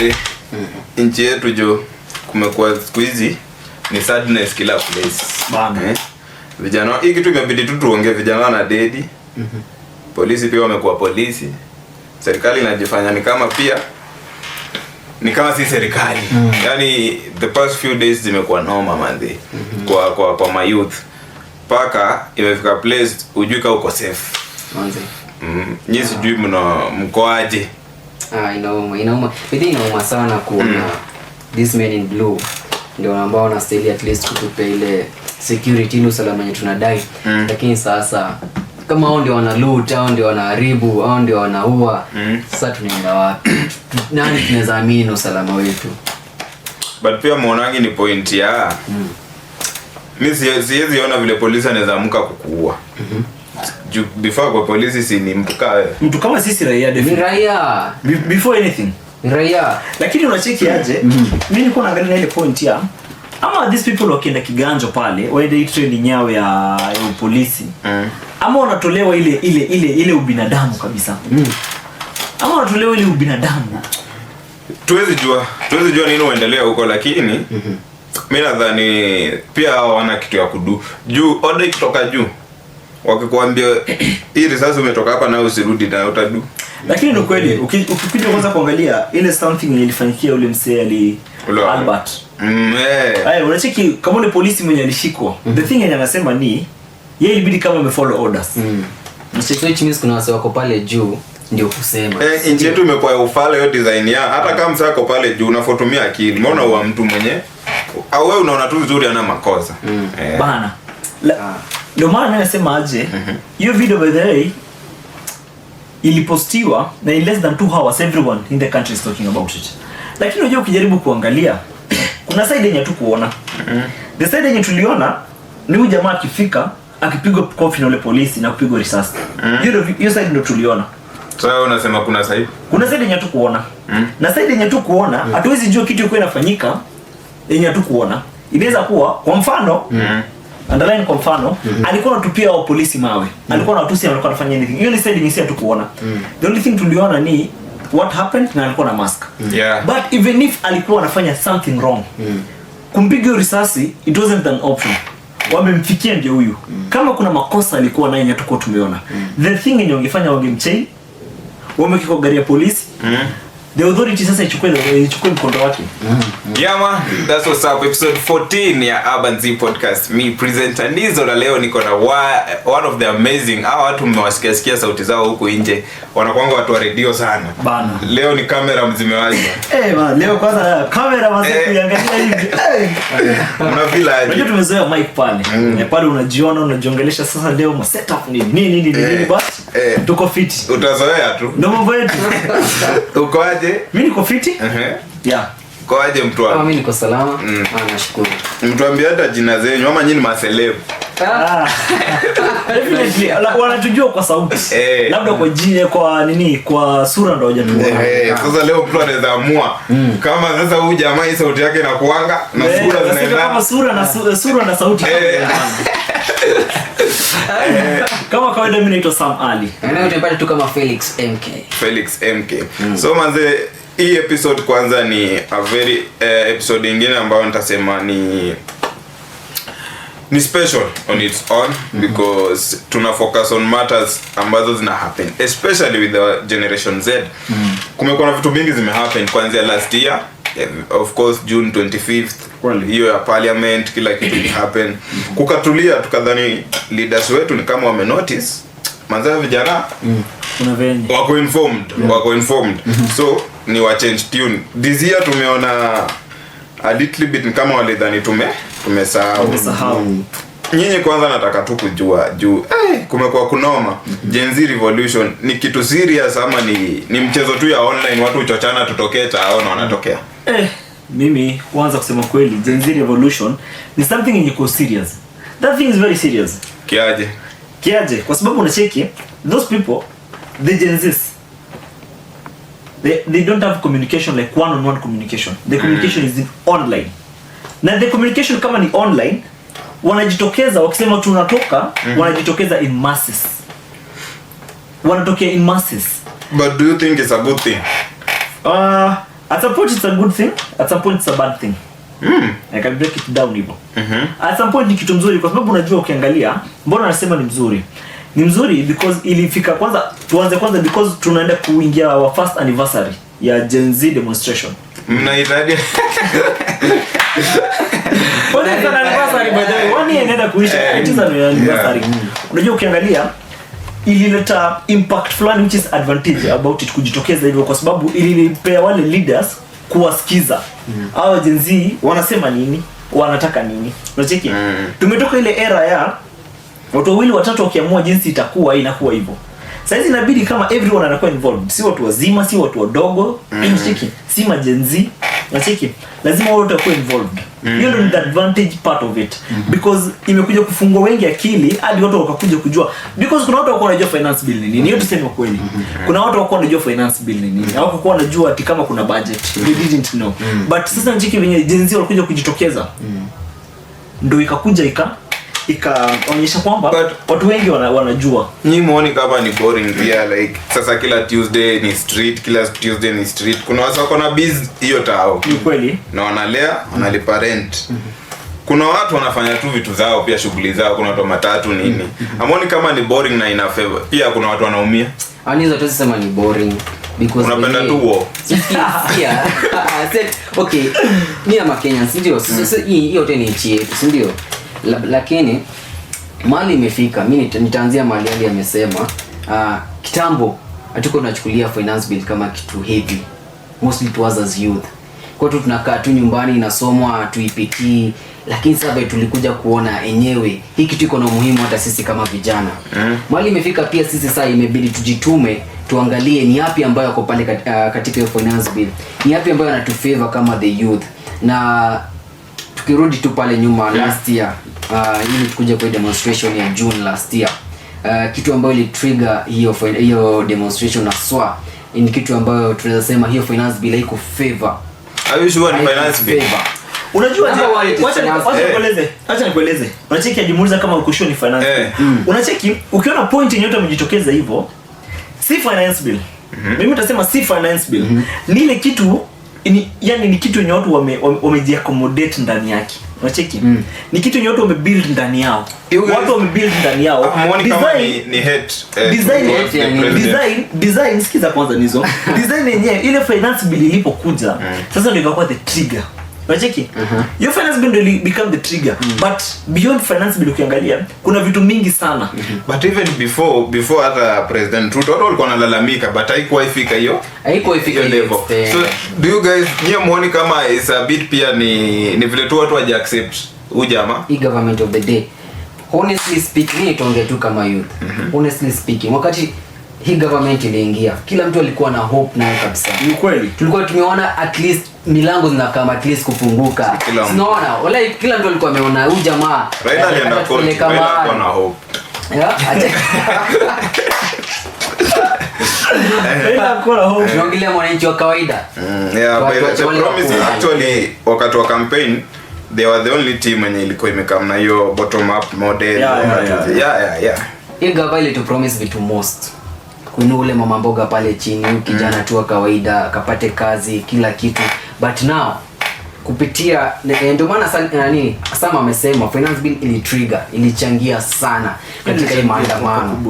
manzi nchi yetu jo kumekuwa siku hizi ni sadness kila place bana. Vijana hii kitu imebidi tu tuongee, vijana na dedi. Polisi pia wamekuwa polisi. Serikali inajifanya ni kama pia ni kama si serikali. Yaani the past few days zimekuwa noma manzi. Kwa my youth. Paka imefika place ujui kama uko safe. Manzi. Nyinyi sijui mkoaje? Inauma. Bidii inauma sana kuona this men in blue ndio ambao wanastahili at least kutupe ile security ni usalama yetu tunadai. Lakini sasa kama hao ndio wana loot, hao ndio wanaharibu, hao ndio wanaua, sasa tunaenda wapi? Nani tunaweza amini usalama wetu? But pia muonangi ni point ya mimi siwezi ona vile polisi anaweza amka kukuua. Before kwa polisi si ni mtu kama sisi raia definitely. Raia before anything. Raia. Lakini unacheki aje? Mimi niko naangalia ile point ya ama these people wakienda kiganjo pale waende training yao ya polisi. Ama wanatolewa ile ubinadamu kabisa. Ama wanatolewa ile ubinadamu. Tuwezi jua nini uendelea huko, lakini mimi nadhani pia wana kitu ya kudu. Juu order kutoka juu. Wakikwambia hii risasi umetoka hapa na usirudi na utadu. Lakini ni kweli ukikuja kwanza kuangalia ile something ilifanyikia ule msee Albert. Unacheki kama ule polisi mwenye alishikwa. The thing anasema ni yeye ilibidi kama amefollow orders. Which means kuna wase wako pale juu ndio kusema. Nchi yetu imekuwa ya ufala hiyo design ya hata kama msako pale juu unafotumia akili. Mbona huwa mtu mwenye au wewe unaona tu vizuri ana makosa. Bana. Ndio maana nasema aje hiyo video by the way ilipostiwa na in less than 2 hours everyone in the country is talking about it. Lakini unajua ukijaribu kuangalia kuna side yenye tu kuona. The side yenye tuliona ni huyu jamaa akifika akipigwa kofi na ule polisi na kupigwa risasi. Hiyo side ndio tuliona. Sasa unasema kuna side yenye tu kuona. Na side yenye tu kuona hatuwezi jua kitu kiko inafanyika yenye tu kuona. Inaweza kuwa kwa mfano underline kwa mfano alikuwa anatupia wa polisi mawe. Alikuwa anatusi, alikuwa anafanya anything. Hiyo ni side yenye si tu kuona. The only thing tuliona ni what happened na alikuwa na mask. But even if alikuwa anafanya something wrong, kumpiga risasi it wasn't an option. Wamemfikia ndio huyu. Kama kuna makosa alikuwa naye tuko tumeona. The thing yenye ungefanya wangemchain, wamekiko gari ya polisi. The authority sasa ichukue mkondo wake. Yeah man, that's what's up, episode 14 ya Urban Z podcast. Me presenter Nizo, na leo niko na one of the amazing. Hawa watu mmewasikia sauti zao huko nje. Wanakuanga watu wa radio sana. Bana. Leo ni kamera mzimewashwa. Man, leo kwanza kamera wazi kuangalia hivi. Una feel aje? Unajua tumezoea mic pale. Pale unajiona unajiongelesha, sasa leo ma setup nini but tuko fit. Utazoea tu. Ndio mambo yetu. Uko aje? Mimi niko fit. Yeah. Uko aje mtu wangu? Mimi niko salama. Nashukuru. Mtuambie hata jina zenyu ama nyinyi maceleb. Definitely wanatujua kwa sauti. Labda kwa jina, kwa nini, kwa sura ndio hujatuona. Sasa leo mtu anaweza amua kama sasa huyu jamaa hii sauti yake inakuanga na sura zinaenda kama sura na sauti. Kama kawaida mimi naitwa Sam Ali. Na utapata tu kama Felix MK. So manze, hii episode kwanza ni a very episode nyingine ambayo nitasema ni special on its own because tuna focus on matters ambazo zina happen especially with the generation Z. Kumekuwa na vitu vingi zime happen kuanzia last year, of course June 25th hiyo ya parliament, kila kitu ni happen. Kukatulia tukadhani leaders wetu ni kama wame notice manzao vijana kuna venye wako informed. So ni wa change tune this year. Tumeona a little bit kama wale dhani tumesahau. Nyinyi kwanza nataka tu kujua juu kumekuwa kunoma. Gen Z revolution ni kitu serious ama ni mchezo tu ya online, watu uchochana tutokee taona wanatokea? Mimi kwanza kusema kweli Gen Z revolution ni something yenye ko serious. That thing is very serious. Kiaje? Kwa sababu unacheki those people, the Gen Zs, they don't have communication like one-on-one communication. The communication is online. Na the communication kama ni online, wanajitokeza wakisema tunatoka, wanajitokeza in masses. Wanatokea in masses. But do you think it's a good thing? At some point it's a good thing, at some point it's a bad thing. I can break it down hivyo. At some point ni kitu mzuri kwa sababu unajua ukiangalia, mbona nasema ni mzuri? Ni mzuri because ilifika tuanze kwanza because tunaenda kuingia our first anniversary ya Gen Z demonstration. Mnaitaje? What is an anniversary by the way? One year inaenda kuisha. It is an anniversary. Unajua ukiangalia ilileta impact fulani which is advantage about it kujitokeza hivyo kwa sababu ilipea wale leaders kuwasikiza. Hao Gen Z wanasema nini? Wanataka nini? Unacheki? Tumetoka ile era ya watu wawili watatu wakiamua jinsi inakuwa hivyo. Sasa hizi inabidi kama everyone anakuwa involved. Si watu wazima, si watu wadogo, unacheki? Si ma Gen Z, unacheki? Lazima wote wakuwe involved. Hiyo ndio the advantage part of it. Because imekuja kufungua wengi akili hadi watu wakakuja kujua because kuna watu wako wanajua finance bill ni nini. Hiyo tuseme kweli. Kuna watu wako wanajua finance bill ni nini. Hawako kwa wanajua ati kama kuna budget. They didn't know. But sasa nchiki venye Gen Z walikuja kujitokeza. Ndio ikakuja ikaonyesha kwamba watu wengi wanajua. Nyinyi muone kama ni boring pia like sasa kila Tuesday ni street, kila Tuesday ni street. Kuna watu wako na biz hiyo tao. Ni kweli. Na wanalea, wanalipa rent. Kuna watu wanafanya tu vitu zao pia shughuli zao, kuna watu matatu nini. Amoni kama ni boring na ina favor. Pia kuna watu wanaumia. Anizo tu sema ni boring because unapenda tu war. Yeah. Okay. Mimi ama Kenya ndio. Sasa hii yote ni nchi yetu, si ndio? Lakini mali imefika, mimi nitaanzia mali yale amesema kitambo hatuko tunachukulia finance bill kama kitu heavy, mostly to us as youth. Kwa tu tunakaa tu nyumbani inasomwa tuipitii, lakini sasa tulikuja kuona enyewe hii kitu iko na umuhimu hata sisi kama vijana. Mali imefika pia sisi sasa imebidi tujitume tuangalie ni yapi ambayo yako pale katika hiyo finance bill, ni yapi ambayo yanatufavor kama the youth. Na tukirudi tu pale nyuma last year ili kuja kwa demonstration ya June last year, kitu ambayo ili trigger hiyo demonstration na swa ni kitu ambayo tunaweza sema hiyo finance bill haiko favor. Are you sure ni finance bill? Unajua acha nikueleze. Unacheki ajimuuliza kama uko sure ni finance bill. Unacheki ukiona point yenyewe umejitokeza hivyo si finance bill. Mimi nitasema si finance bill. Ni ile kitu yani ni kitu yenye watu wamejiaccommodate ndani yake. Unacheki? Ni kitu yenye watu wamebuild ndani yao. Watu wamebuild ndani yao. Design sikiza kwanza nizo. Design yenyewe ile finance bill ilipokuja, sasa ndio ikakuwa the trigger. Unacheki? Your finance bill will become the trigger. But beyond finance bill ukiangalia kuna vitu mingi sana. But even before hata President Ruto watu walikuwa wanalalamika but haikuwa ifika hiyo level. So do you guys muone kama is a bit pia ni vile tu watu waje accept ujama hii government of the day. Honestly speaking itaongea tu kama youth. Honestly speaking wakati hii government iliingia kila mtu alikuwa na hope nayo kabisa. Ni kweli. Tulikuwa tumeona at least milango zinakama at least kufunguka. Tunaona wala kila mtu alikuwa ameona huyu jamaa Raila alienda koti kama na hope. Tunaongelea mwananchi wa kawaida. The promise actually wakati wa campaign they were the only team yenye ilikuwa imekam na hiyo bottom up model. Hii gavana to promise vitu most. Kuna ule mama mboga pale chini, kijana tu wa kawaida akapate kazi kila kitu. But now kupitia ndio maana Sama amesema finance bill ili trigger, ilichangia sana katika hii maandamano.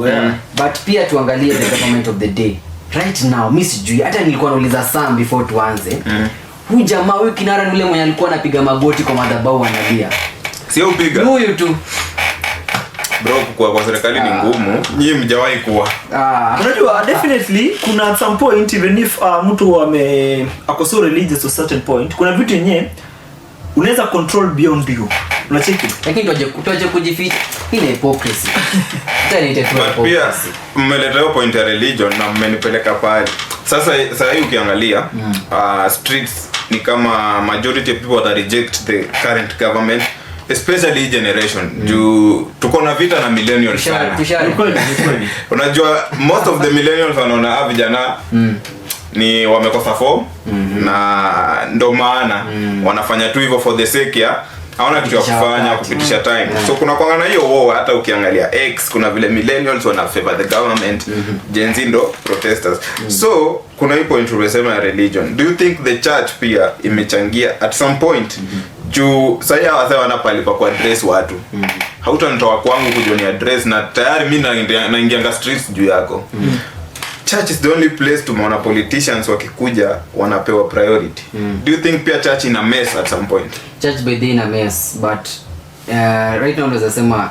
But pia tuangalie the government of the day. Right now mimi sijui hata nilikuwa nauliza Sam before tuanze. Huyu jamaa huyu kinara ni yule mwenye alikuwa anapiga magoti kwa madhabahu analia. Sio upiga. Huyu tu. Bro kwa serikali ni ngumu. Nyinyi mjawahi kuwa. Unajua definitely kuna at some point even if mtu ako so religious to a certain point kuna vitu yenyewe unaweza control beyond you. Unacheki? Lakini tuaje kujificha. Hii ni hypocrisy. Tena itakuwa hypocrisy. Pia mmeleta hiyo point ya religion na mmenipeleka pale. Sasa hii ukiangalia streets ni kama majority of people that reject the current government, especially generation. Juu tuko na vita na millennials sana. Unajua most of the millennials wanaona vijana ni wamekosa form na ndo maana wanafanya tu hivyo for the sake ya hawana kitu ya kufanya kupitisha time. So kuna kwanga na hiyo war. Hata ukiangalia X kuna vile millennials wana favor the government, Gen Z ndo protesters. So kuna hii point umesema ya religion. Do you think the church pia imechangia at some point? Juu sasa wasema wanapalipa kwa address watu. Hautanitoa kwangu kujua ni address na tayari mimi naingianga streets juu yako. Church is the only place tumeona politicians wakikuja wanapewa priority. Do you think pia church ina mess at some point? Church by day ina mess, but right now naweza sema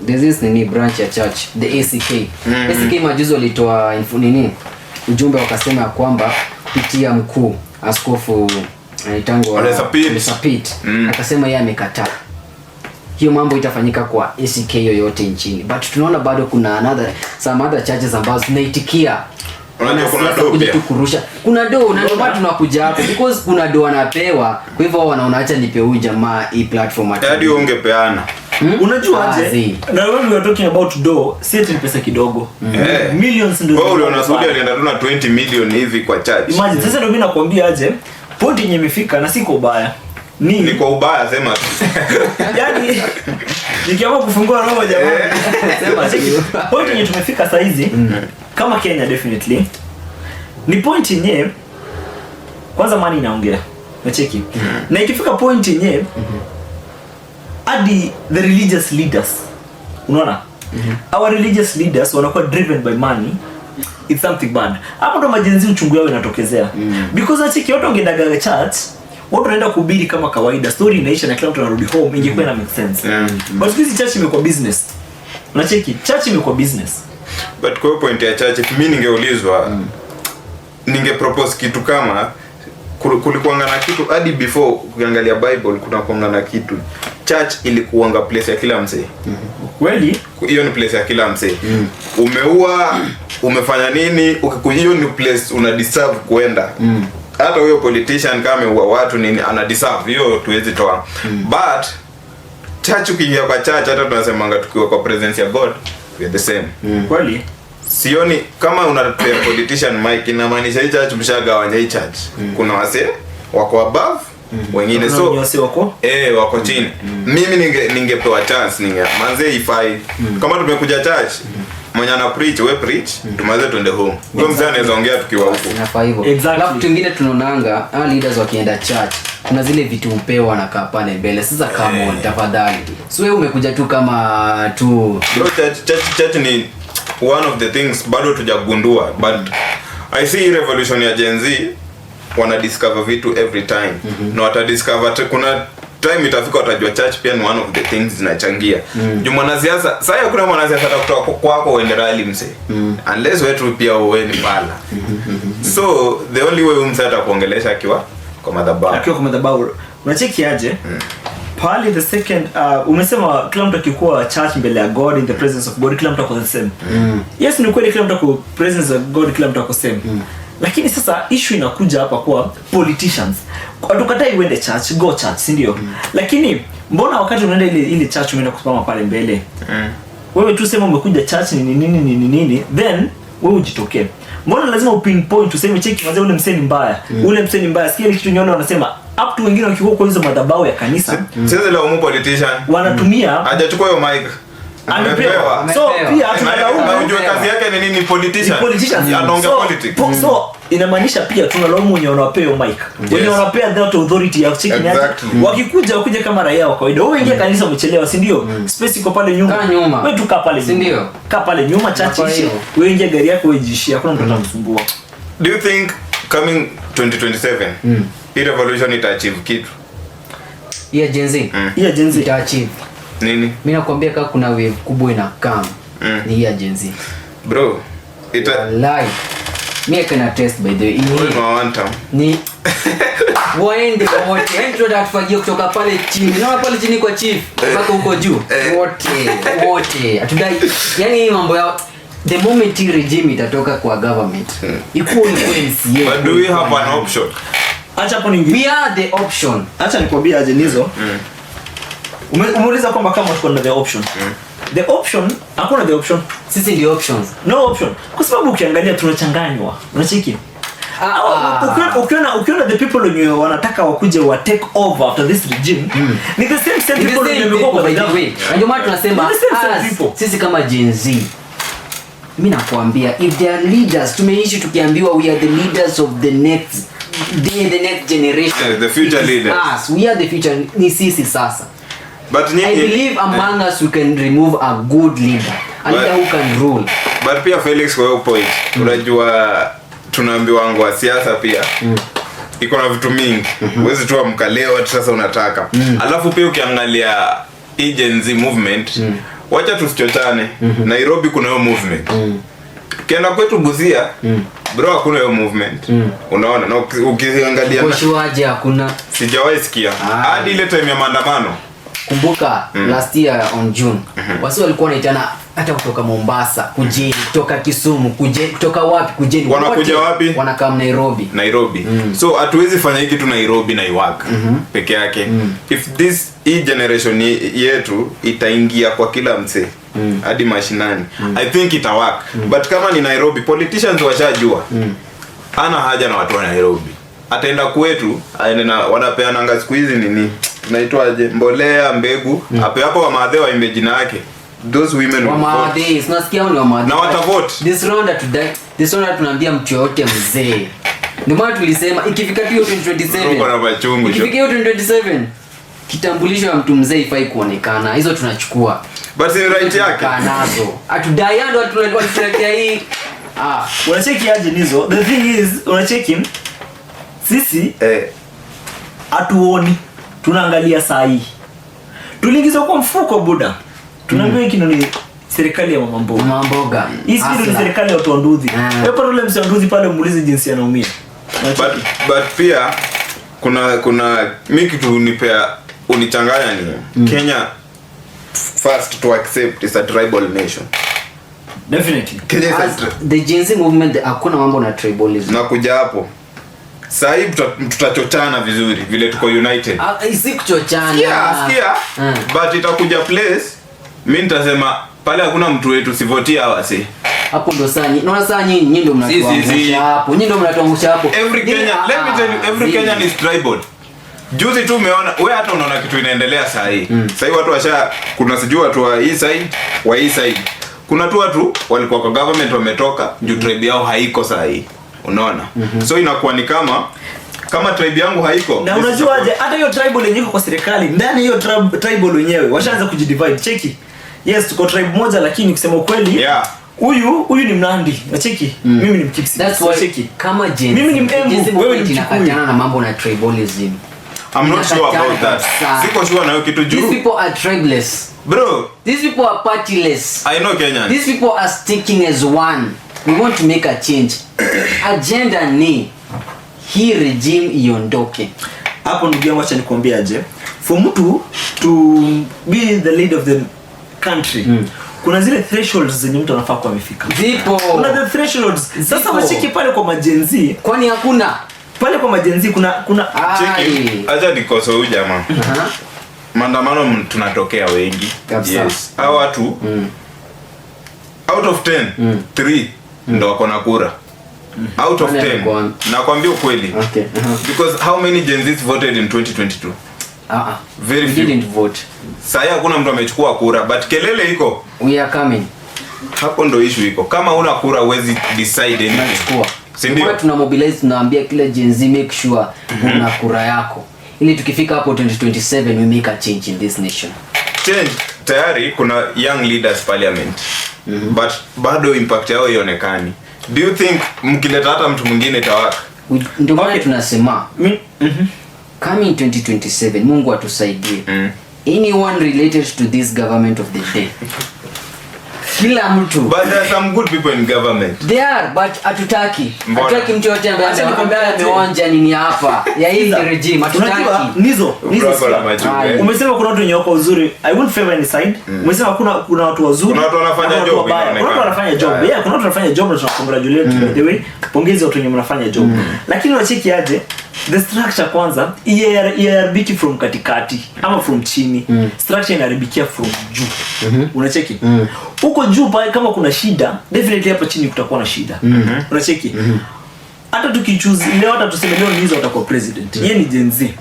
there's this branch ya church, the ACK. ACK majuzi walitoa ujumbe wakasema kwamba kupitia mkuu askofu anaitangwa Onesapit akasema yeye amekataa hiyo mambo itafanyika kwa ACK yoyote nchini, but tunaona bado kuna some other churches ambazo zinaitikia. Unajua kuna do pia kurusha, kuna do na ndio watu tunakuja hapo because kuna do wanapewa, kwa hivyo wanaona acha nipe huyu jamaa hii platform hadi ungepeana. Unajua aje na when we are talking about do, si eti pesa kidogo. Millions ndio. Wewe uliona Saudi alienda tu na 20 million hivi kwa church. Imagine sasa ndio mimi nakwambia aje point yenye imefika na si kwa ubaya. Ni kwa ubaya sema tu. Yaani nikiamua kufungua roho jamani. Sema point yenye tumefika saa hizi kama Kenya definitely ni point yenye kwanza mani inaongea. Nacheki. Na ikifika point yenye hadi the religious leaders unaona our religious leaders wanakuwa driven by money, it's something bad. Hapo ndo majenzi uchungu yao inatokezea because achiki watu wangedaga church watu wanaenda kuhubiri kama kawaida, story inaisha na kila mtu anarudi home, ingekuwa na make sense. But hizi church imekuwa business. Unacheki church imekuwa business. But kwa point ya church mimi ningeulizwa ninge propose kitu kama kulikuanga na kitu hadi before ukiangalia Bible kuna kuanga na kitu church ilikuanga place ya kila msee. Kweli hiyo ni place ya kila msee. Umeua umefanya nini ukikuja hiyo ni place una deserve kuenda. Hata huyo politician kama ameua watu nini ana deserve hiyo tuwezi toa. But church ukiingia kwa church hata tunasemanga tukiwa kwa presence ya God we are the same. Kweli sioni kama unapea politician mic inamaanisha hii church mshagawanya hii church. Kuna wase wako above wengine so wako chini. Mimi ningepewa chance manze ifai kama tumekuja church mwenye ana preach we preach tumaze twende home. Kwa mzee anaweza ongea tukiwa huko. Inafaa hivyo. Alafu wengine tunaonanga leaders wakienda church kuna zile vitu upewa na kaa pale mbele. Sasa kama tafadhali. So wewe umekuja tu kama tu church ni one of the things bado tujagundua, but I see revolution ya Gen Z wana discover vitu every time. Na wata discover kuna time itafika watajua church pia ni one of the things zinachangia. Juu mwanasiasa sasa kuna mwanasiasa atakutoa kwako uende rally mse. Unless wetu pia uwe ni pala. So the only way mse atakuongelesha akiwa kwa madhabahu. Akiwa kwa madhabahu. Unacheki aje? Pale the second umesema kila mtu akikuwa church mbele ya God in the presence of God kila mtu ako the same. Yes ni kweli kila mtu ako presence of God kila mtu ako same. Lakini sasa issue inakuja hapa kwa politicians. Hatukatai uende church, go church, si ndio? Lakini mbona wakati unaenda ile church umeenda kusimama pale mbele? Wewe tu sema umekuja church ni nini then wewe ujitokee. Mbona lazima upinpoint useme cheki mzee ule mseni mbaya. Ule mseni mbaya. Sikia kitu nyingine wanasema up to wengine wakikuwa kwa hizo madhabahu ya kanisa. Sasa la politician wanatumia hajachukua hiyo mic. Amepewa. So pia tunalaumu unajua kazi yake ni nini politician? Anaongea politics. So inamaanisha pia tunalaumu wenye wanapewa mic. Wenye wanapewa that authority ya checking wakikuja kama raia wa kawaida. Wewe ingia kanisa umechelewa, si ndio? Space iko pale nyuma. Wewe tu kaa pale, si ndio? Kaa pale nyuma chachi. Wewe ingia gari yako ujishia, hakuna mtu atamsumbua. Do you think coming 2027 hii revolution ita achieve kitu? Yeah, Gen Z. Yeah, Gen Z ita achieve nini? Mimi nakwambia kama kuna wave kubwa ina come ni ya Gen Z. Bro, ita live. Mimi kana test by the way. Ni waende wote. Entro atafagia kutoka pale chini. Na pale chini kwa chief mpaka huko juu. Wote. Atudai. Yaani mambo ya the moment regime itatoka kwa government. Iko influence. But do we have an option? Acha hapo ningi. We are the option. Acha nikwambie aje nizo. Umeuliza kwamba kama tuko na the option. The option, hakuna the option. Sisi ndio options. No option. Kwa sababu ukiangalia tunachanganywa. Unacheki? Ukiona the people wenye wanataka wakuje wa take over after this regime ni the same people wenye wamekuwa by the way. Ndio maana tunasema sisi kama Gen Z, mimi nakwambia, if they are leaders, tumeishi tukiambiwa we are the leaders of the next day, the next generation, the future leaders. We are the future. Ni sisi sasa. But I believe among us we can remove a good leader, a leader who can rule. But pia Felix, kwa hiyo point unajua tunaambiwa wangu wa siasa pia iko na vitu mingi. Huwezi tu amkaleo ati sasa unataka. Alafu pia ukiangalia agency movement, wacha tusichochane. Nairobi kuna hiyo movement. Ukienda kwetu Busia, bro hakuna hiyo movement. Unaona? Na ukiangalia Washuaje hakuna. Sijawahi sikia. Hadi ile time ya maandamano. Kumbuka last year on June, wasi walikuwa wanaitana hata kutoka Mombasa, kujeni, kutoka Kisumu, kujeni, kutoka wapi, kujeni. Wanakuja wapi? Wanakaa Nairobi. So hatuwezi fanya hiki tu Nairobi na iwaka peke yake. If this generation yetu itaingia kwa kila msee hadi mashinani, I think ita work. But kama ni Nairobi, politicians washajua. Ana haja na watu wa Nairobi. Ataenda kwetu, aenda wanapeana siku hizi nini? Tunaitwaje? Mbolea, mbegu. Hapo wa maadhe wa imagine yake. Those women wa maadhe, unasikia ni wa maadhe. Na watavote. This round tunaambia mtu yote mzee. Ndio maana tulisema ikifika hiyo 2027. Ikifika hiyo 2027, kitambulisho ya mtu mzee ifai kuonekana. Hizo tunachukua. But ni right yake. Nazo. Atudai ndo tunatuletea hii. Unacheki aje nizo? The thing is, unacheki sisi atuoni. Tunaangalia saa hii. Tuliingiza kwa mfuko buda. Tunaambiwa hiki ni serikali ya mama mboga. Hii ni serikali ya watu wa nduthi. Hapo yule msee wa nduthi pale muulize jinsi anaumia. But pia kuna mimi kitu unipea unichanganya ni Kenya first to accept is a tribal nation. Definitely. The Gen Z movement hakuna mambo na tribalism. Na kuja hapo sasa hivi tutachochana vizuri vile tuko united. Isi kuchochana. Sikia. But itakuja place mimi nitasema pale hakuna mtu wetu sivotia wasi. Hapo ndo saa naona saa nyinyi ndio mnatuangusha hapo. Nyinyi ndio mnatuangusha hapo. Every Kenya, let me tell you, every Kenyan is tribal. Juzi tu umeona wewe hata unaona kitu inaendelea saa hii. Saa hii watu kuna sijui watu wa hii side. Kuna tu watu walikuwa kwa government wametoka, juu tribe yao haiko saa hii. Unaona? So inakuwa ni kama tribe yangu haiko. Na unajua aje hata hiyo tribal yenyewe kwa serikali, ndani hiyo tribal wenyewe washaanza kujidivide. Cheki. Yes, tuko tribe moja lakini kusema ukweli, huyu ni Mnandi. Nacheki. Mimi ni Mkipsi. That's why cheki. Kama Gen Z, mimi ni Mkembu, wewe ni tunakatana na mambo na tribalism. I'm not sure about that. Siko sure na hiyo kitu juu. These people are tribeless. Bro, these people are partyless. I know Kenyans. These people are sticking as one. We want to make a change. Agenda ni hii regime iondoke. Hapo ndugu yangu acha nikwambie aje. For mtu to be the leader of the country, kuna zile thresholds zenye mtu anafaa kuwa amefika. Zipo. Kuna the thresholds. Sasa wachiki pale kwa majenzi. Kwani hakuna? Pale kwa majenzi kuna cheki. Acha nikoso huyu jamaa. Maandamano tunatokea wengi. Yes. Hao watu out of 10, 3 ndo wako na kura. Out of 10. Nakwambia ukweli. Okay. Because how many Gen Zs voted in 2022? Very few. Didn't vote. Sasa hakuna mtu amechukua kura, but kelele iko. We are coming. Hapo ndo issue iko. Kama una kura huwezi decide anything. Ndio tuna mobilize, tunaambia kila Gen Z make sure una kura yako. Ili tukifika hapo 2027 we make a change in this nation. Change tayari kuna young leaders parliament. But bado impact yao ionekani. Do you think mkileta hata mtu mwingine itawaka? Ndio maana tunasema coming 2027 Mungu atusaidie. Anyone related to this government of the day. Kila mtu. But there are some good people in government. They are, but hatutaki mtu yote ambaye ameonja nini hapa ya hii regime. Hatutaki nizo umesema kuna watu wenye wako uzuri. I won't favor any side. Umesema kuna watu wazuri, kuna watu wanafanya job, kuna watu wanafanya job. Yeah, kuna watu wanafanya job na tunakongratulate by the way. Pongezi watu wenye mnafanya job. Lakini wacheki aje the structure kwanza iharibiki from katikati ama from chini. Structure inaharibikia from juu. Unacheki? Huko juu pale kama kuna shida, definitely hapa chini kutakuwa na shida. Unacheki? hata tukichoose leo, hata tuseme leo Liza utakuwa president, yeye ni Gen Z,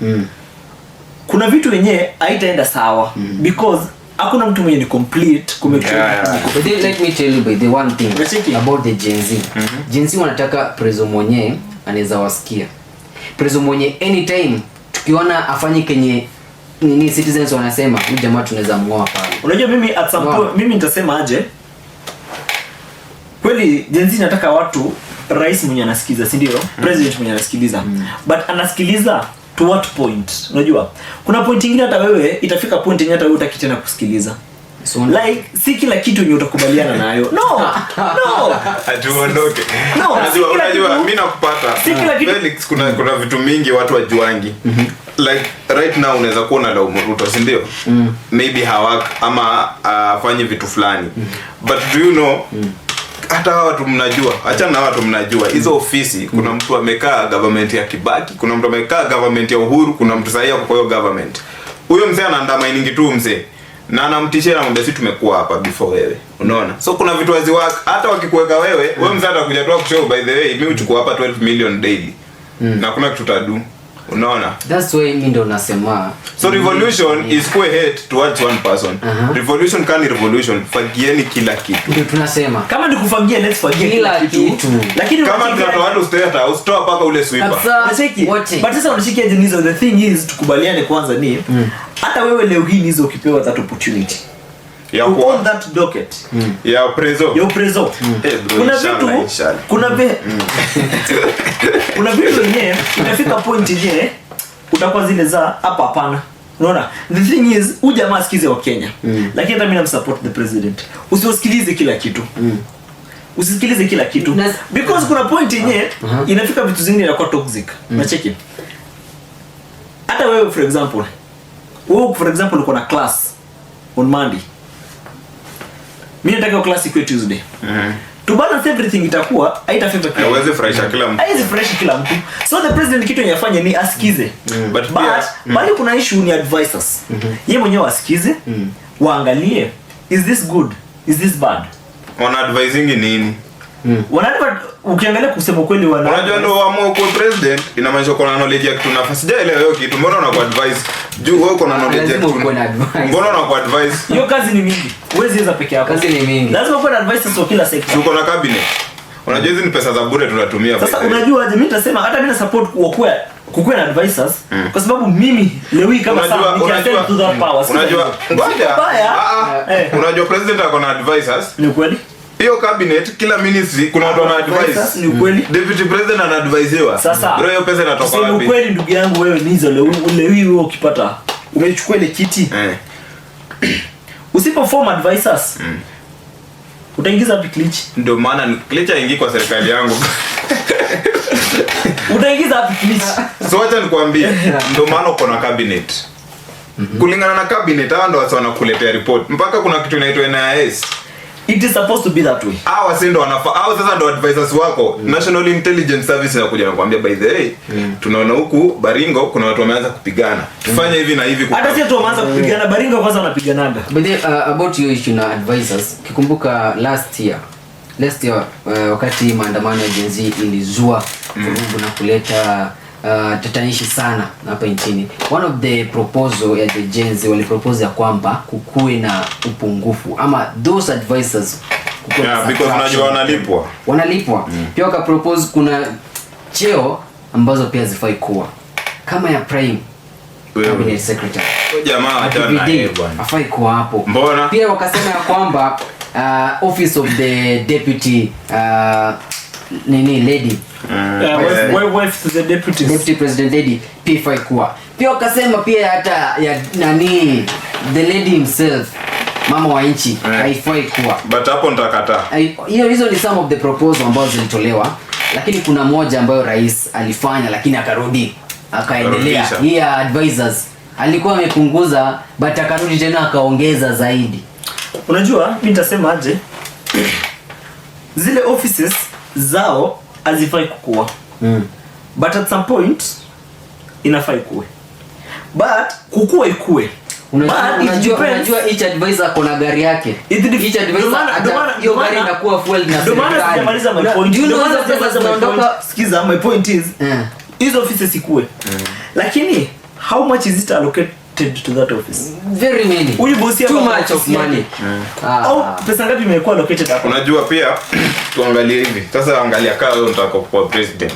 kuna vitu wenyewe haitaenda sawa because hakuna mtu mwenye ni complete But then let me tell you by the one thing about the Gen Z. Gen Z wanataka prezo mwenye anaweza wasikia. Prezo mwenye anytime tukiona afanye kenye nini citizens wanasema ni jamaa tunaweza muoa pale. Unajua mimi at some point mimi nitasema aje? Kweli Gen Z nataka watu rais mwenye anasikiza, si ndio? President mwenye anasikiliza. But anasikiliza to what point? Unajua? Kuna point nyingine hata wewe itafika point yenye hata wewe utaki tena kusikiliza. So, like si kila kitu ni utakubaliana nayo. No. Atuondoke. No, unajua mimi nakupata. Felix, kuna vitu mingi watu wajuangi. Like right now unaweza kuona la Ruto, si ndio? Maybe hawak ama afanye vitu fulani. But do you know hata watu mnajua, achana na watu mnajua hizo ofisi, kuna mtu amekaa government ya Kibaki, kuna mtu amekaa government ya Uhuru, kuna mtu sahihi kwa hiyo government. Huyo mzee anaandamainingi tu mzee na anamtishia na mwambie, si tumekuwa hapa before wewe, unaona? So kuna vitu wazi wako, hata wakikuweka wewe mzee atakuja tu kushow, by the way mimi uchukua hapa 12 million daily na kuna kitu tadu, unaona? That's why mimi ndo nasema so revolution is go ahead towards one person. Revolution can revolution, fagieni kila kitu. Ndio tunasema kama ni kufagia, let's forget kila kitu. Lakini kama tunatoa watu steta usitoa paka ule sweeper. But sasa unashikia jenizo, the thing is tukubaliane kwanza ni hata wewe leo hii hizo ukipewa that opportunity ya kwa on that docket ya prezo kuna vitu kuna vitu yenyewe itafika point yenyewe utakuwa zile za hapa hapana, unaona? The thing is ujamaa asikize wa Kenya, lakini hata mimi na support the president, usisikilize kila kitu. Usisikilize kila kitu because kuna point yenyewe inafika vitu zingine inakuwa toxic. Nacheki hata wewe for example uko na class on Monday, mimi nataka class iko Tuesday. To balance everything itakuwa haitafika kila. Haiwezi furahisha kila mtu. Haiwezi furahisha kila mtu. So the president kitu anafanya ni asikize. But bali kuna issue ni advisors. Yeye mwenyewe asikize, waangalie is this good? Is this bad? Wana advising nini? Ukiangalia kusema kweli unajua ndio waamua kwa president, inamaanisha kuna knowledge ya kitu nafasi. Sijaelewa hiyo kitu. Mbona unakuwa advice? Juu wewe kuna knowledge ya kitu. Mbona unakuwa advice? Hiyo kazi ni mingi. Huwezi weza peke yako. Kazi ni mingi. Lazima uwe advisors kwa kila sector. Uko na cabinet. Unajua hizi ni pesa za bure tunatumia. Sasa unajua mimi nitasema hata mimi na support kukuwa na advisors kwa sababu mimi leo hii kama sana nikiattend to that power. Unajua unajua president ako na advisors. Ni kweli? Hiyo cabinet kila ministry kuna watu wana advice. Ni kweli? Deputy president ana advisewa. Sasa bro hiyo pesa inatoka wapi? Ni kweli ndugu yangu, wewe nizo leo hii wewe ukipata umechukua ile kiti. Usipo form advisors utaingiza wapi glitch? Ndio maana glitch haingii kwa serikali yangu. Utaingiza wapi glitch? So acha nikwambie, ndio maana uko na cabinet. Kulingana na cabinet hao ndio wanakuletea report. Mpaka kuna kitu inaitwa NIS. It is supposed to be that way. Hawa si ndo wanafaa. Hao sasa ndo advisors wako. National Intelligence Service inakuja nakwambia, by the way, tunaona huku Baringo kuna watu wameanza kupigana. Tufanye hivi na hivi. Hata sio tu wameanza kupigana, Baringo kwanza wanapiganaga. But about your issue na advisors, kikumbuka last year wakati maandamano ya Gen Z ilizua vurugu na kuleta tatanishi sana hapa nchini. One of the proposal ya the Gen Z walipropose ya kwamba kukuwe na upungufu ama those advisors because unajua wanalipwa. Pia wakapropose kuna cheo ambazo pia zifai kuwa kama ya prime cabinet secretary. Jamaa hata afai kuwa hapo. Mbona? Pia wakasema ya kwamba office of the deputy lady wife to the deputy president lady pia kuwa. Pia wakasema pia hata ya the lady himself, mama wa nchi haifai kuwa. But hapo nitakataa. Hizo ni some of the proposals ambazo zilitolewa, lakini kuna moja ambayo rais alifanya lakini akarudi akaendelea. Hii advisors alikuwa amepunguza but akarudi tena akaongeza zaidi. Unajua mimi nitasema aje, zile offices zao hazifai kukua. But at some point inafai kuwe. But kukua ikue Unajua each advisor kuna gari yake. Each advisor hiyo gari inakuwa fuel na serikali. Sijamaliza my point. Do you know hizo pesa zinaondoka? Sikiza, my point is hizo offices sikue. Lakini how much is it allocated to that office? Very many. Too much of money. Au pesa ngapi imekuwa allocated hapo? Unajua pia tuangalie hivi. Sasa angalia kama wewe unataka kuwa president.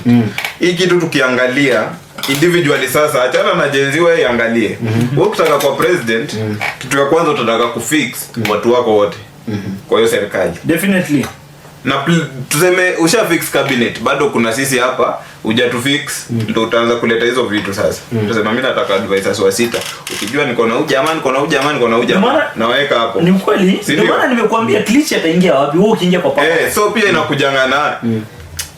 Hii kitu tukiangalia individually sasa achana na jenzi wewe iangalie. Wewe ukitaka kuwa president, kitu ya kwanza utataka kufix watu wako wote. Kwa hiyo serikali. Definitely. Na tuseme usha fix cabinet, bado kuna sisi hapa hujatu fix, ndio utaanza kuleta hizo vitu sasa. Tuseme mimi nataka advisors wa 6. Ukijua niko na huyu jamaa, naweka hapo. Ni kweli. Ndio maana nimekuambia glitch ataingia wapi? Wewe ukiingia kwa papa. So pia inakujanga na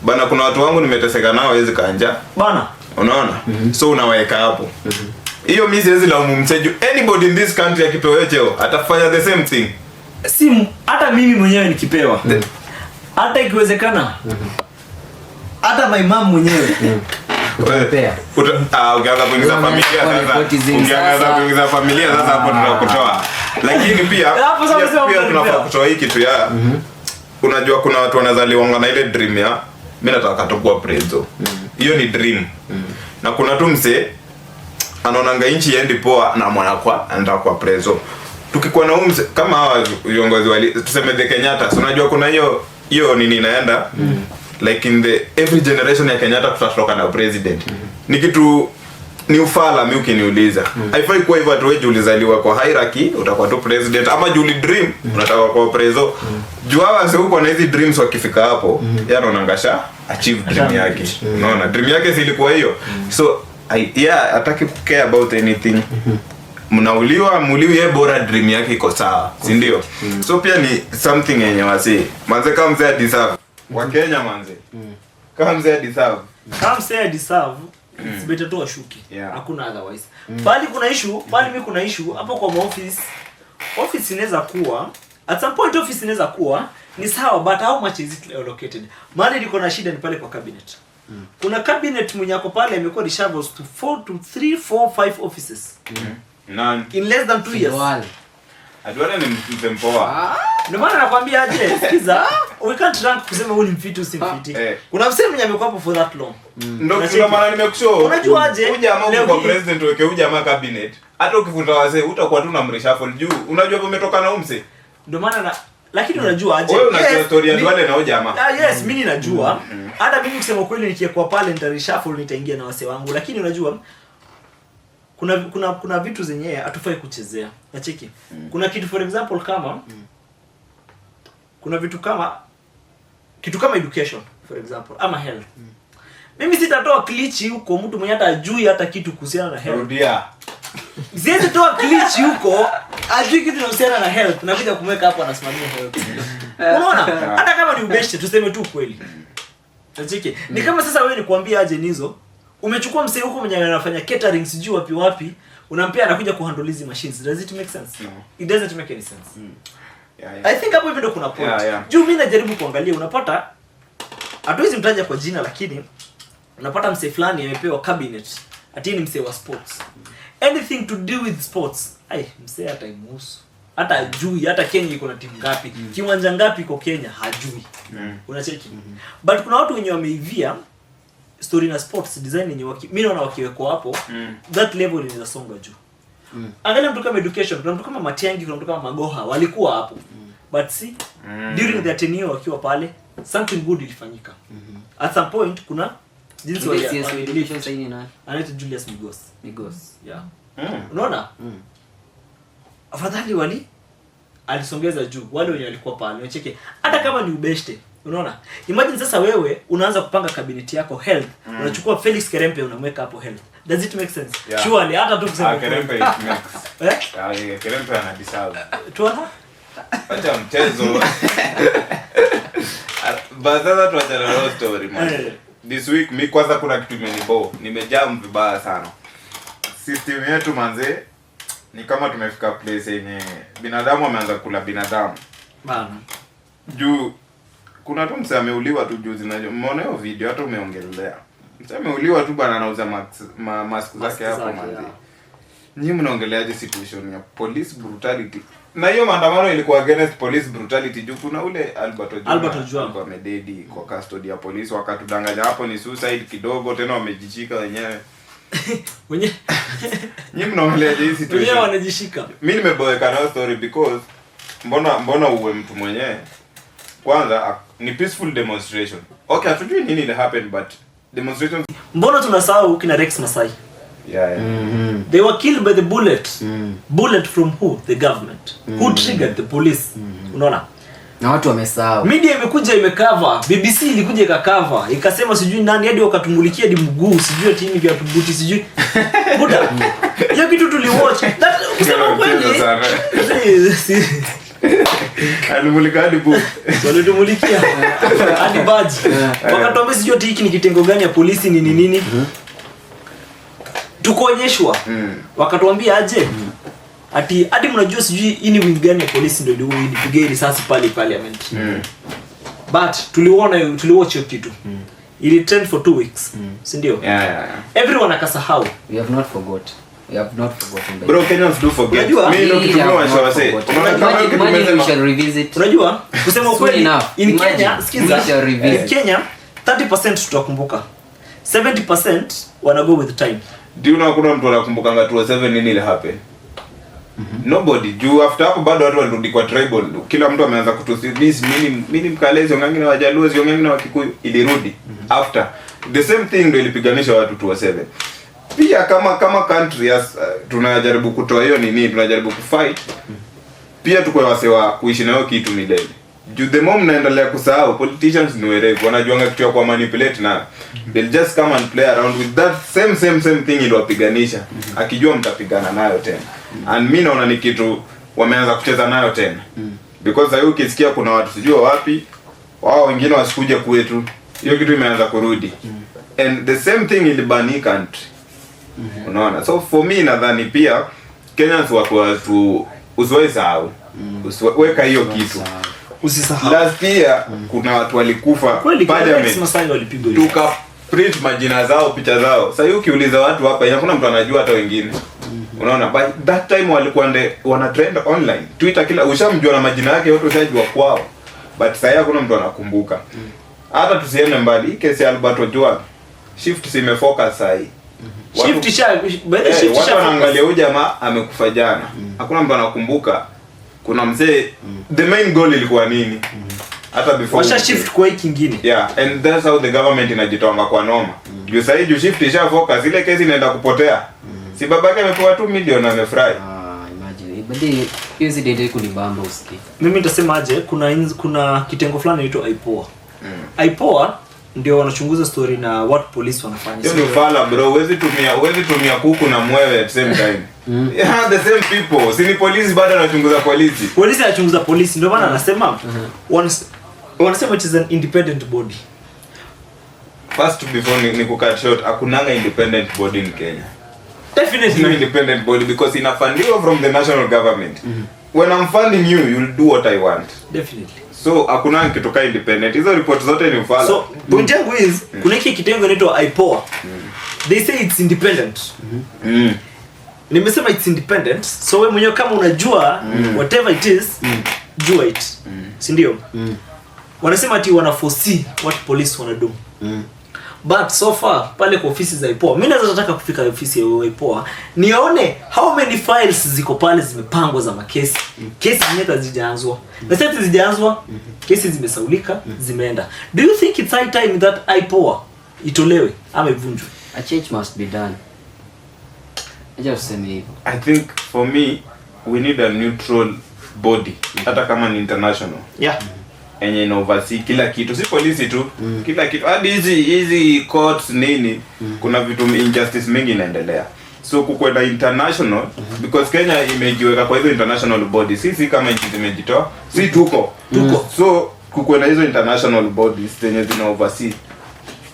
bana, kuna watu wangu nimeteseka nao hawezi kaanja. Bana. Unaona? So unaweka hapo. Hiyo mimi siwezi laumu mteju. Anybody in this country akipewa cheo atafanya the same thing. Si hata mimi mwenyewe nikipewa. Hata ikiwezekana. Hata my mom mwenyewe. Ukianza kuingiza familia sasa. Ukianza kuingiza familia sasa hapo tunakutoa. Lakini pia tunafaa kutoa hii kitu ya unajua kuna watu wanazaliwa na ile dream ya mimi nataka kuwa prezo. Hiyo ni dream. Na kuna tu mse anaonanga inchi yendi poa na mwana kwa anataka kuwa prezo. Tukikuwa na umse kama hawa viongozi wali tuseme the Kenyatta, unajua kuna hiyo nini inaenda like in the every generation ya Kenyatta tutatoka na president. Ni kitu ni ufala mimi ukiniuliza. Haifai kuwa hivyo, wewe ulizaliwa kwa hierarchy utakuwa tu president, ama juli dream unataka kuwa prezo. Juu hawa sio uko na hizi dreams wakifika hapo, yeye anaonangasha achieve dream yake. Unaona dream yake si ilikuwa hiyo. So ataki care about anything. Muliwe bora dream yake iko sawa, si ndio? So pia ni something yenye wasi manze kama mzee deserve wa Kenya manze. Kama mzee deserve it's better to ashuki. Hakuna otherwise. Bali mimi kuna issue hapo kwa office inaweza kuwa at some point office inaweza kuwa ni sawa, but how much is it allocated? Mali liko na shida ni pale kwa cabinet. Kuna cabinet mwenye yako pale imekuwa reshuffled to 3, 4, 5 offices. None. In less than 2 years. Adwara ni mtempoa. Ndio maana nakwambia aje, sikiza, we can't rank kusema huyu ni mfiti usimfiti. Kuna msemo mwenye amekuwa hapo for that long. Ndio maana nimekushow. Unajua aje? Huyu jamaa kwa president weke huyu jamaa cabinet. Hata ukifuta wazee utakuwa tu na mreshuffle juu. Unajua umetoka na umse. Ndio maana lakini unajua aje? Wewe unajua story ya Duale na huyu jamaa. Yes, mimi ninajua. Hata mimi kusema kweli nikiekwa pale nitareshuffle nitaingia na wase wangu, lakini unajua kuna vitu zenyewe hatufai kuchezea. Nacheki. Kuna kitu for example kama kuna vitu kama kitu kama education for example ama health. Mimi sitatoa klichi huko mtu mwenye hata ajui hata kitu kuhusiana na health. Rudia. Siwezi toa klichi huko ajui kitu kuhusiana na health na kuja kumweka hapo anasimamia health. Unaona? Hata kama ni ubeshte tuseme tu kweli. Nacheki. Ni kama sasa wewe nikwambia aje nizo. Umechukua msee huko mwenye anafanya catering sijui wapi unampea anakuja kuhandle hizi machines. Does it make sense? No. It doesn't make any sense. I think hapo hivyo ndio kuna point. Juu mimi najaribu kuangalia unapata hatuwezi mtaja kwa jina lakini unapata msee fulani amepewa cabinet ati ni msee wa sports. Anything to do with sports. Msee hata imuhusu. Hata ajui hata Kenya iko na timu ngapi, kiwanja ngapi iko Kenya hajui. Unacheki. But kuna watu wenye wameivia story na sports design yenye mimi naona wakiwekwa hapo that level inaweza songa juu. Angalia mtu kama education, kuna mtu kama Matiang'i, kuna mtu kama Magoha walikuwa hapo. But see during their tenure wakiwa pale something good ilifanyika. At some point kuna jinsi education saini na anaitwa Julius Migos. Yeah. Unaona? Afadhali alisongeza juu wale wenye walikuwa pale. Unacheke hata kama ni ubeshte. Unaona? Imagine sasa wewe unaanza kupanga kabineti yako health. Unachukua Felix Kerempe unamweka hapo health. Does it make sense? Surely hata tu kusema Kerempe it makes. Kerempe ana deserve. Tuona? Acha mchezo. Bazaza tuachana na story man. This week mimi kwanza kuna kitu imenibo. Nimejam vibaya sana. System yetu manze ni kama tumefika place yenye binadamu ameanza kula binadamu. Bana. Juu kuna tu msee ameuliwa tu juzi na umeona hiyo video hata umeongelea. Msee ameuliwa tu bana anauza mask zake hapo manzi. Nyinyi mnaongeleaje situation ya police brutality? Na hiyo maandamano ilikuwa against police brutality juu kuna ule Albert Ojwang alikuwa amededi kwa custody ya polisi, wakatudanganya hapo ni suicide kidogo, tena wamejishika wenyewe. Nyinyi mnaongeleaje hii situation? Wenyewe wanajishika. Mimi nimeboeka na story because mbona uwe mtu mwenyewe? Kwanza ni peaceful demonstration. Okay, hatujui nini ile happen but demonstration. Mbona tunasahau kina Rex Masai? Yeah. They were killed by the bullet. Bullet from who? The government. Who triggered the police? Unaona? Na watu wamesahau. Media imekuja imekava, BBC ilikuja ikakava, ikasema sijui nani hadi wakatumulikia di mguu, sijui tini vya tubuti, sijui. Buda. Hiyo kitu tuliwatch. That kusema kweli. Alimulika hadi bu. Walitumulikia hadi badge. Wakatuambia sijui hiki ni kitengo gani ya polisi ni nini. Tukoonyeshwa. Wakatuambia aje? Ati hadi mnajua sijui ini wing gani ya polisi ndio ilipigwa risasi pale parliament. But tuliwatch hiyo kitu. Ili trend for 2 weeks. Si ndio? Yeah. Everyone akasahau. We have not forgotten. Bro, Kenyans do forget. Mimi ndio kitu mimi say. Imagine we shall revisit. Unajua? Kusema ukweli in Kenya, sikiza. In Kenya 30% tutakumbuka. 70% wanna go with time. Do you know kuna mtu anakumbukanga 27 nini ile happen? Nobody. Juu after hapo bado watu walirudi kwa tribal. Kila mtu ameanza kutusi this mimi mkalezi wengine wajaluo wengine wakikuyu ilirudi. After the same thing ndio ilipiganisha watu 27. Pia kama country tunajaribu kutoa hiyo nini, tunajaribu kufight. Pia tuko wasewa kuishi nayo kitu milele. Juu the moment naendelea kusahau, politicians ni werevu, wanajuanga kitu ya kwa manipulate na they'll just come and play around with that same thing iliwapiganisha, akijua mtapigana nayo tena. And mimi naona ni kitu wameanza kucheza nayo tena. Because hayo ukisikia kuna watu sijua wapi, wao wengine wasikuje kwetu, hiyo kitu imeanza kurudi. And the same thing ilibani country. Unaona? So for me nadhani pia Kenyans watu usiwaisahau. Weka hiyo kitu. Usisahau. Last year kuna watu walikufa parliament. Masai walipigwa. Tuka print majina zao, picha zao. Sasa hiyo ukiuliza watu hapa, hakuna mtu anajua hata wengine. Unaona? But that time walikuwa wana trend online. Twitter kila ushamjua na majina yake yote ushajua kwao. But sasa hakuna mtu anakumbuka. Hata tusiende mbali, kesi ya Albert Ojwang. Shift imefocus sasa hii. Shift watu wanaangalia huyu jamaa amekufa jana. Hakuna mtu anakumbuka. Kuna mzee the main goal ilikuwa nini? Hata before washa shift kwa hiki kingine. Yeah, and that's how the government inajitonga kwa noma. Juu sasa hiyo shift isha focus, ile kesi inaenda kupotea. Si babake amepewa 2 million na amefurahi. Imagine. But hiyo si dede kunibamba usiki. Mimi nitasema aje, kuna kitengo fulani inaitwa IPOA. IPOA ndio wanachunguza story na what police wanafanya. Hiyo ni fala bro, huwezi tumia kuku na mwewe at same time. Yeah, the same people. Si ni polisi bado anachunguza polisi. Polisi anachunguza polisi, ndio maana anasema wanasema it is an independent body. First before ni kucut short, hakunanga independent body in Kenya. Definitely no independent body because inafundiwa from the national government. When I'm funding you, you'll do what I want. Definitely. So hakuna kitu kama independent. Hizo report zote ni ufala. So point yangu is kuna hiki kitengo inaitwa IPOA. They say it's independent. Nimesema it's independent. So wewe mwenyewe kama unajua whatever it is, jua it. Si ndio? Wanasema ati wana foresee what police wana do. But so far pale kwa ofisi za IPOA, mimi naweza nataka kufika ofisi ya IPOA nione how many files ziko pale zimepangwa za makesi. Kesi zenyewe hazijaanzwa. Na sasa zijaanzwa, kesi zimesaulika, zimeenda. Do you think it's high time that IPOA itolewe ama ivunjwe? A change must be done. I think for me we need a neutral body, hata kama ni international. Yeah. Enye ina oversee kila kitu, si polisi tu, kila kitu. Hadi hizi courts nini, kuna vitu injustice mingi inaendelea. So kukwenda international because Kenya imejiweka kwa hizo international body. Sisi kama nchi zimejitoa, si tuko. So kukwenda hizo international bodies zenye zina oversee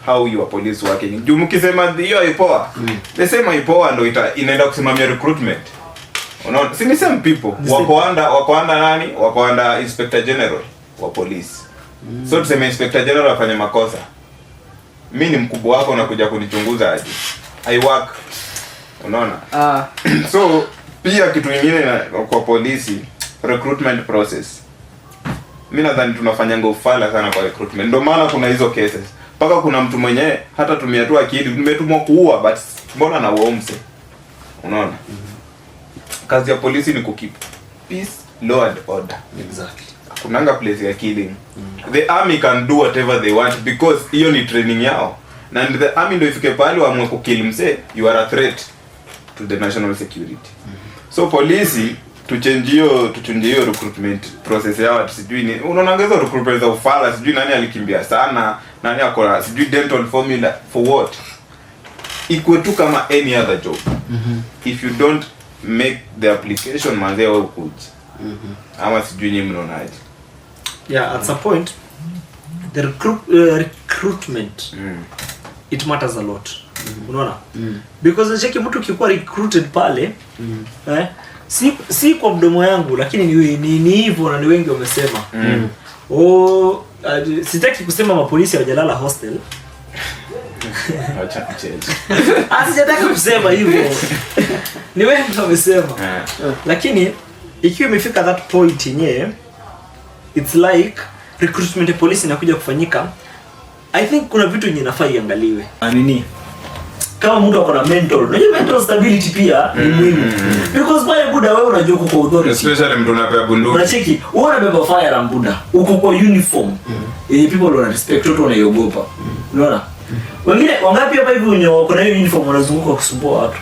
how your police working. Juu mkisema hiyo IPOA, the same IPOA ndio inaenda kusimamia recruitment. Unaona, si ni same people. Wako under nani? Wako under Inspector General wa police. So tuseme Inspector General afanye makosa. Mimi ni mkubwa wako unakuja kunichunguza aje? I work unaona. So pia kitu kingine kwa polisi, recruitment process, mimi nadhani tunafanya ufala sana kwa recruitment. Ndio maana kuna hizo cases. Paka kuna mtu mwenyewe hata tumia tu akili, tumetumwa kuua, but mbona na uomse, unaona. Kazi ya polisi ni kukeep peace, law and order. Exactly. Kunanga place ya killing. The army can do whatever they want because hiyo ni training yao. Na the army ndio ifike pale waamue kukill mse, you are a threat to the national security. So polisi tuchange hiyo recruitment process yao, sijui ni unaongeza recruitment za ufala, sijui nani alikimbia sana, nani akora, sijui dental formula for what. Iko tu kama any other job. If you don't make the application manze wao kuja. Ama sijui nyinyi mnaonaje? Yeah, at some point the recruitment it matters a lot. Unaona? Because unacheki mtu ukikuwa recruited pale si kwa mdomo yangu, lakini ni hivyo na ni wengi wamesema. Sitaki kusema mapolisi hawajalala hostel. Acha kucheza. Sijataka kusema hivyo. Ni wengi wamesema. Lakini ikiwa imefika that point yenyewe, it's like recruitment ya polisi inakuja kufanyika, I think kuna vitu yenye inafaa iangaliwe. Nini? Kama mtu ako na mental, unajua mental stability pia ni muhimu. Because pale buda wewe unajua uko kwa authority. Especially mtu unapea bunduki. Unacheki, wewe unabeba firearm buda. Uko kwa uniform. People wana respect, watu wanaiogopa. Unaona? Wengine wangapi hapa hivi wenye wako na hiyo uniform wanazunguka kusumbua watu.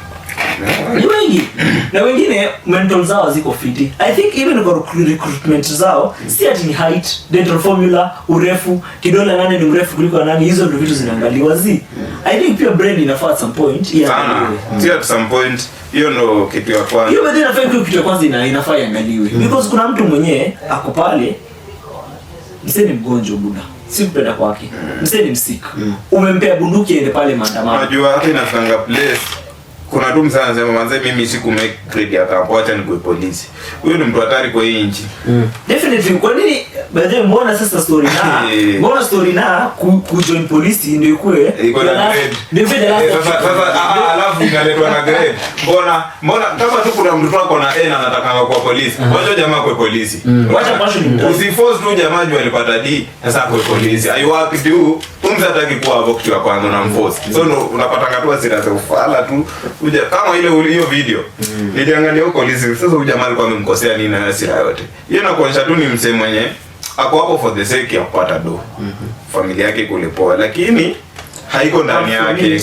Ni wengi. Na wengine mental zao ziko fiti. I think even kwa recruitment zao si ati ni height, dental formula, urefu, kidole nani ni mrefu kuliko nani, hizo ndio vitu zinaangaliwa zi. I think pia brain inafaa at some point sana. Si at some point hiyo ndo kitu ya kwanza. Hiyo bado inafaa kitu ya kwanza inafaa iangaliwe. Because kuna mtu mwenyewe ako pale mseni mgonjwa buda. Si mpenda kwake. Mseni msik. Umempea bunduki ende pale maandamano. Unajua hata inafanga place. Kuna tu msana anasema manze mimi siku make grade ya kampo, acha nikuwe polisi. Huyo ni mtu hatari kwa hii nchi. Definitely. Kwa nini baadaye mbona sasa story na mbona story na join polisi ndio ikue iko na grade. Ndio vile sasa alafu inaletwa na grade. Mbona kama tu kuna mtu wako na N anataka kwa polisi. Wacha jamaa kwa polisi. Wacha passion. Usiforce tu jamaa juu alipata D sasa kwa polisi. I work tu umza hataki kuwa hapo kitu ya kwanza na mforce. So unapata tu hasira za ufala tu. Uja kama ile hiyo video. Niliangalia huko polisi sasa huyu jamaa alikuwa amemkosea nini na hasira yote. Hiyo inakuonyesha tu ni msemo mwenye ako hapo for the sake ya kupata do. Familia yake kule poa, lakini haiko ndani yake.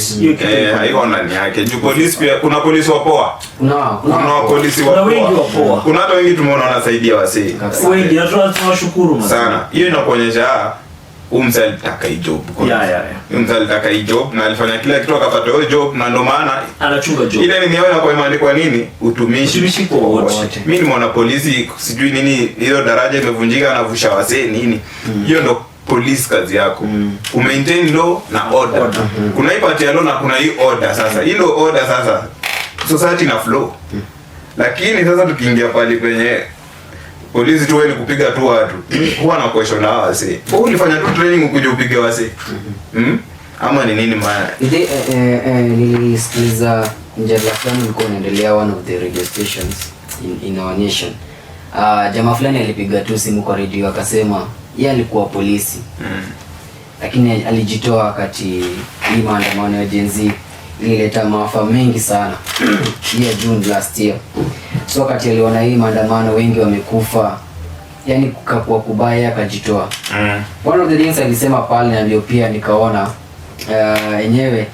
Haiko ndani yake. Juu polisi pia kuna polisi wa poa. Kuna polisi wa poa. Kuna hata wengi tumeona wanasaidia wasee. Wengi na tunawashukuru sana. Hiyo inakuonyesha umza alitaka hii job. Umza alitaka hii job na alifanya kila kitu akapata hiyo job, na ndo maana anachunga job. Ile ni niona kwa imeandikwa nini? Utumishi kwa wote. Mimi nimeona polisi sijui nini, hiyo daraja imevunjika na vusha wasee nini. Hiyo ndo police kazi yako. Maintain law na order. Kuna hii part ya law na kuna hii order sasa. Hilo order sasa society na flow. Lakini sasa tukiingia pale kwenye polisi tu wewe kupiga tu watu. Huwa na question na wase. Wewe ulifanya tu training ukuje upige wase. Ama ni nini maana? Nilisikiliza mjadala fulani ulikuwa unaendelea one of the radio stations in our nation. Jamaa fulani alipiga tu simu kwa radio akasema yeye alikuwa polisi. Lakini alijitoa wakati hii maandamano ya Gen Z ilileta maafa mengi sana. Ya June last year. So wakati aliona hii maandamano wengi wamekufa, yani kukakuwa kubaya akajitoa. One of the things alisema pale na ndio pia nikaona enyewe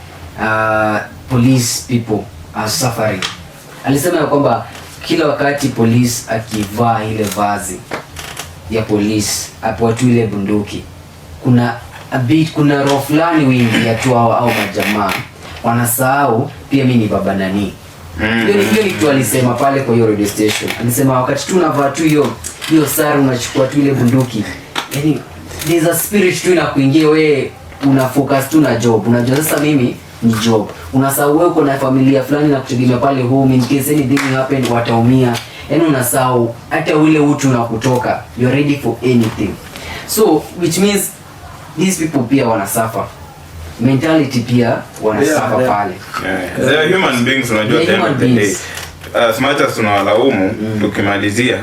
police people are suffering. Alisema ya kwamba kila wakati police akivaa ile vazi ya police hapo tu ile bunduki, kuna roho fulani wingi ya tu au majamaa wanasahau pia mimi ni baba nani. Hiyo ni tu alisema pale kwa hiyo radio station. Alisema wakati tu unavaa tu hiyo sare unachukua tu ile bunduki, yani there's a spirit tu inakuingia wewe, una focus tu na job. Unajua sasa mimi ni job. Unasahau wewe uko na familia fulani na kutegemea pale home, in case anything happen wataumia. Yani unasahau hata ule utu unakutoka. You are ready for anything. So which means these people pia wana suffer. mentality pia wanasafa pale. They are human beings, unajua They are tena human the day. beings. As much as tunawalaumu, tukimalizia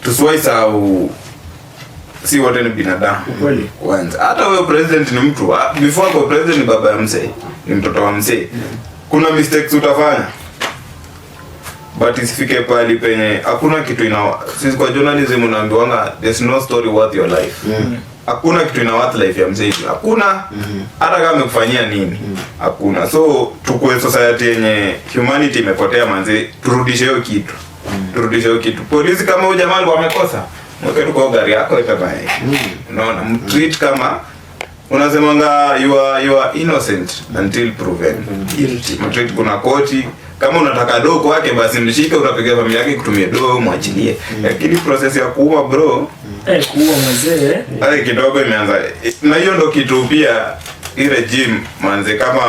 tusiwahi sahau si wote ni binadamu. Kweli. Kwanza hata wewe president ni mtu, before kwa president ni baba ya mzee, ni mtoto wa mzee. Kuna mistakes utafanya, but isifike pale penye hakuna kitu sisi kwa journalism unaambiwanga there's no story worth your life. Hakuna kitu ina worth life ya mzee, hakuna. Hata kama amekufanyia nini, hakuna. So tukue society yenye humanity imepotea manzi, turudishe hiyo kitu. Turudishe hiyo kitu. Polisi kama huyu jamaa alikuwa amekosa, mweke tu kwa gari yako itabaye. Unaona, mtreat kama unasemanga you are innocent until proven guilty. Mtreat kuna koti, kama unataka doo kwake basi mshike, utapiga familia yake kutumia doo mwachilie. Lakini process ya kuua bro, kuua mzee kidogo imeanza. Na hiyo ndo kitu pia hii regime manze, kama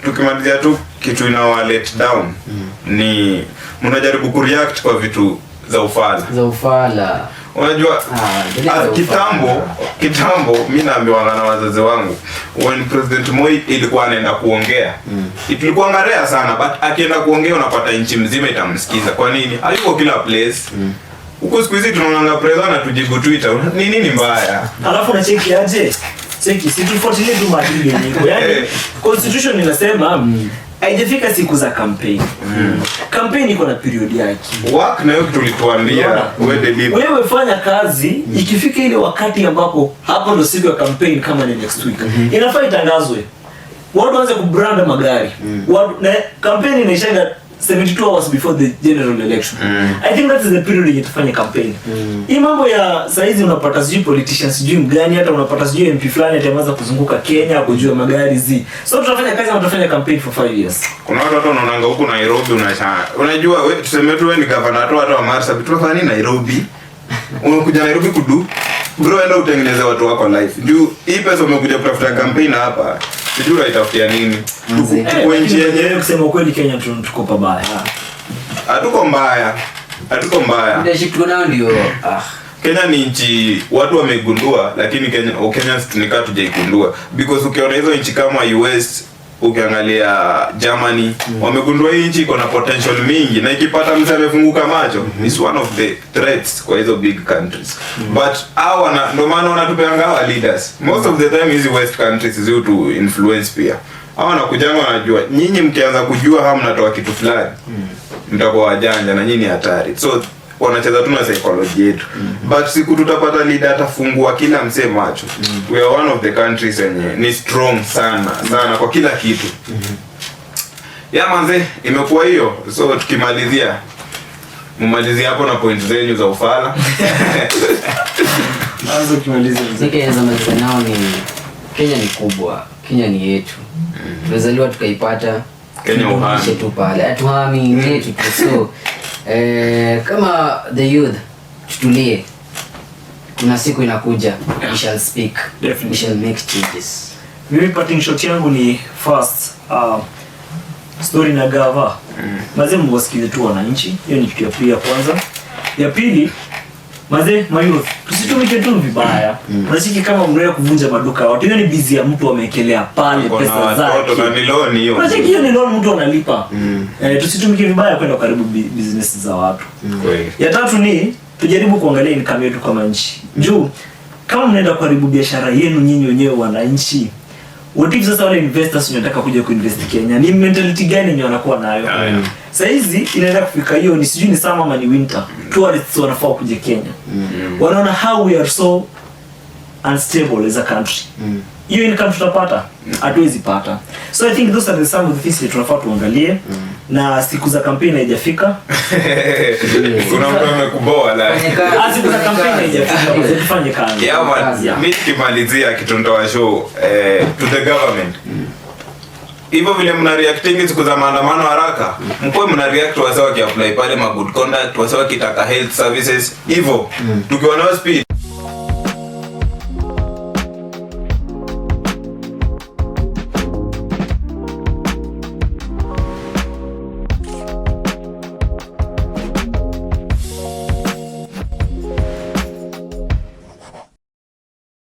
tukimalizia tu kitu ina let down ni mnajaribu kureact kwa vitu za ufala. Unajua kitambo mimi naambiwa na wazazi wangu, when President Moi ilikuwa anaenda kuongea, ilikuwa ngarea sana, but akienda kuongea unapata nchi mzima itamsikiza. Kwa nini? Hayuko kila place. Huko siku hizi tunaona president anatujibu Twitter. Ni nini mbaya? Alafu na cheki aje? Cheki si tufuatilie tu maadili yenyewe. Yaani constitution inasema haijafika siku za campaign. Campaign iko na period yake. Work na hiyo tulituambia wewe fanya kazi, ikifika ile wakati ambapo hapo ndo siku ya campaign kama ni next week. Inafaa itangazwe. Watu waanze kubranda magari. Watu na campaign inaisha 72 hours before the general election. I think that is the period yenye tufanye campaign. Hii mambo ya saizi unapata sijui politicians sijui mgani, hata unapata sijui MP fulani ataanza kuzunguka Kenya kujua magari zi. So tutafanya kazi na tutafanya campaign for 5 years. Kuna watu wanaonanga huko Nairobi unajua wewe tuseme tu wewe ni governor tu wa Marsabit tunafanya nini Nairobi? Unakuja Nairobi kudu bro, enda utengeneze watu wako life. Juu hii pesa umekuja kutafuta campaign hapa. Sijui utafutia nini? Tuko nchi yenyewe kusema kweli Kenya tuko pabaya. Hatuko mbaya. Hatuko mbaya. Leadership tunao ndio Kenya ni nchi watu wamegundua, lakini Kenyans tunika tujaigundua, because ukiona hizo nchi kama US, ukiangalia Germany, wamegundua hii nchi iko na potential mingi, na ikipata mtu amefunguka macho is one of the threats kwa hizo big countries. But ndio maana wanatupeanga hawa leaders most of the time. Hizi west countries zio to influence pia hawa nakujanga, wanajua nyinyi mkianza kujua hawa mnatoa kitu fulani mtakuwa wajanja na nyinyi hatari, so wanacheza tu na psychology yetu. But siku tutapata leader atafungua kila msee macho, we are one of the countries yenye ni strong sana kwa kila kitu. Manze, imekuwa hiyo. So tukimalizia mumalizia hapo na point zenyu za ufala. Anza kimalizia. Kenya nao ni Kenya ni kubwa. Kenya ni yetu. Tumezaliwa tukaipata. Kenya uhami tu pale. Atuhami yetu tu. So kama the youth tutulie. Kuna siku inakuja, we shall speak. Definitely. We shall make changes. Mimi parting shot yangu ni first story na gava. Mazee mwasikize tu wananchi. Hiyo ni kitu ya kwanza. Ya pili, mazee mayouth tusitumike tu vibaya. Unashiki kama mnaweza kuvunja maduka watu. Hiyo ni busy ya mtu amewekelea pale pesa zake. Na ni loan hiyo. Unashiki hiyo ni loan mtu analipa. Tusitumike vibaya kwenda karibu business za watu. Ya tatu ni tujaribu kuangalia income yetu kama nchi. Juu kama mnaenda karibu biashara yenu nyinyi wenyewe wananchi, what if sasa wale investors wanataka kuja kuinvest Kenya, ni mentality gani yenye wanakuwa nayo? Sasa hizi inaenda kufika hiyo ni sijui ni summer ama ni winter, tourists wanafaa kuja Kenya. Wanaona how we are so unstable as a country. Hiyo income tutapata? Hatuwezi pata. So I think those are some of the things that tunafaa tuangalie. Na siku za campaign haijafika. Kuna mtu amekuboa la. Siku za campaign haijafika, tufanye kazi. Mimi nikimalizia kitu ndoa show to the government. Hivyo vile mna reacting siku za maandamano haraka, mko mna react wasawa ki apply pale ma good conduct, wasawa kitaka health services hivyo. Tukiwa na speed